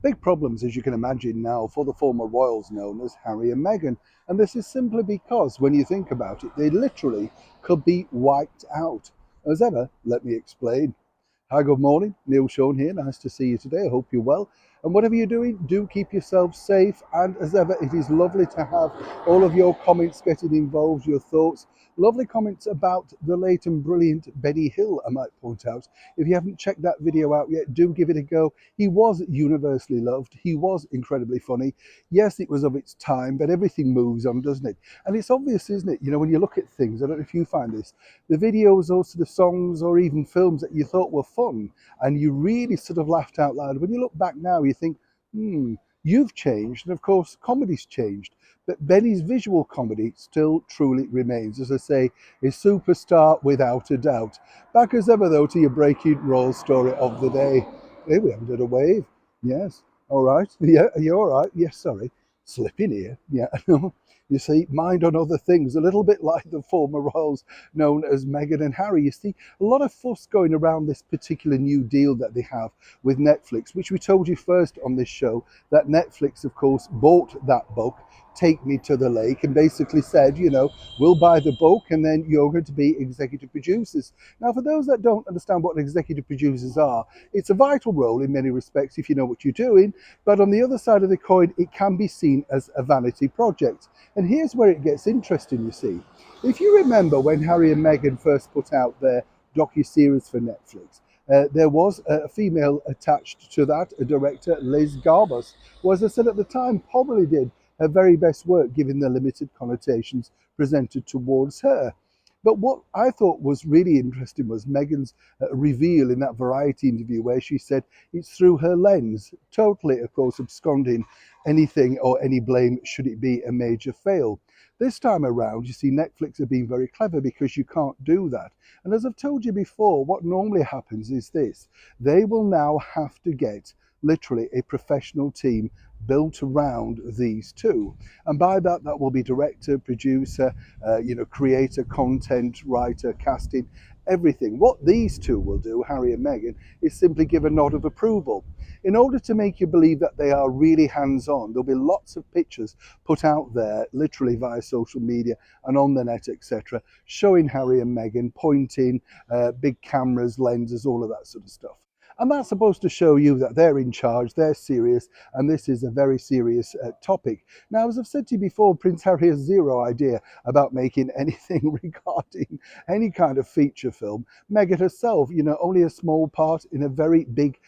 Big problems, as you can imagine now, for the former royals known as Harry and Meghan. And this is simply because, when you think about it, they literally could be wiped out. As ever, let me explain. Hi, good morning. Neil Sean here. Nice to see you today. I hope you're well. And whatever you're doing, do keep yourself safe. And as ever, it is lovely to have all of your comments getting involved, your thoughts. Lovely comments about the late and brilliant Benny Hill, I might point out. If you haven't checked that video out yet, do give it a go. He was universally loved. He was incredibly funny. Yes, it was of its time, but everything moves on, doesn't it? And it's obvious, isn't it? You know, when you look at things, I don't know if you find this, the videos or sort of songs or even films that you thought were fun and you really sort of laughed out loud, when you look back now, you think, you've changed. And of course, comedy's changed. But Benny's visual comedy still truly remains, as I say, a superstar without a doubt. Back as ever, though, to your breaking royal story of the day. Hey, we haven't done a wave. Yes. All right. Yeah, are you all right? Yes, sorry. Slipping here. Yeah. You see, mind on other things, a little bit like the former royals known as Meghan and Harry. You see, a lot of fuss going around this particular new deal that they have with Netflix, which we told you first on this show, that Netflix, of course, bought that book, Take Me to the Lake, and basically said, you know, we'll buy the book and then you're going to be executive producers. Now, for those that don't understand what executive producers are, it's a vital role in many respects if you know what you're doing, but on the other side of the coin, it can be seen as a vanity project. And here's where it gets interesting, you see. If you remember when Harry and Meghan first put out their docu-series for Netflix, there was a female attached to that, a director, Liz Garbus, who, as I said at the time, probably did her very best work given the limited connotations presented towards her. But what I thought was really interesting was Meghan's reveal in that Variety interview where she said it's through her lens, totally, of course, absconding anything or any blame should it be a major fail. This time around, you see, Netflix are being very clever because you can't do that. And as I've told you before, what normally happens is this. They will now have to get literally a professional team built around these two. And by that, that will be director, producer, creator, content, writer, casting, everything. What these two will do, Harry and Meghan, is simply give a nod of approval. In order to make you believe that they are really hands-on, there'll be lots of pictures put out there, literally via social media and on the net, etc., showing Harry and Meghan pointing, big cameras, lenses, all of that sort of stuff. And that's supposed to show you that they're in charge, they're serious, and this is a very serious topic. Now, as I've said to you before, Prince Harry has zero idea about making anything regarding any kind of feature film. Meghan herself, you know, only a small part in a very big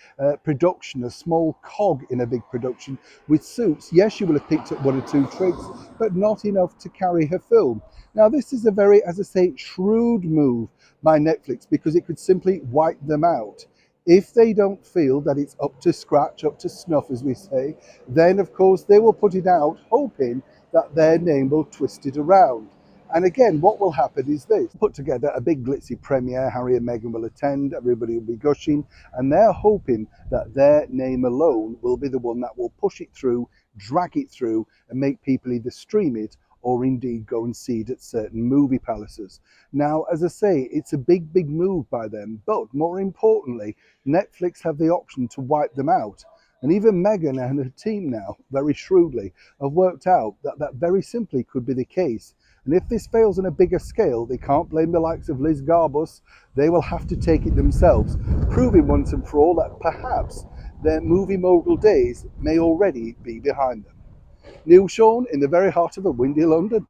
production, a small cog in a big production with Suits. Yes, she will have picked up one or two tricks, but not enough to carry her film. Now, this is a very, as I say, shrewd move by Netflix because it could simply wipe them out. If they don't feel that it's up to scratch, up to snuff, as we say, then of course they will put it out, hoping that their name will twist it around. And again, what will happen is this. Put together a big glitzy premiere, Harry and Meghan will attend, everybody will be gushing, and they're hoping that their name alone will be the one that will push it through, drag it through, and make people either stream it or indeed go and see it at certain movie palaces. Now, as I say, it's a big, big move by them, but more importantly, Netflix have the option to wipe them out. And even Meghan and her team now, very shrewdly, have worked out that that very simply could be the case. And if this fails on a bigger scale, they can't blame the likes of Liz Garbus. They will have to take it themselves, proving once and for all that perhaps their movie mogul days may already be behind them. Neil Sean in the very heart of a windy London.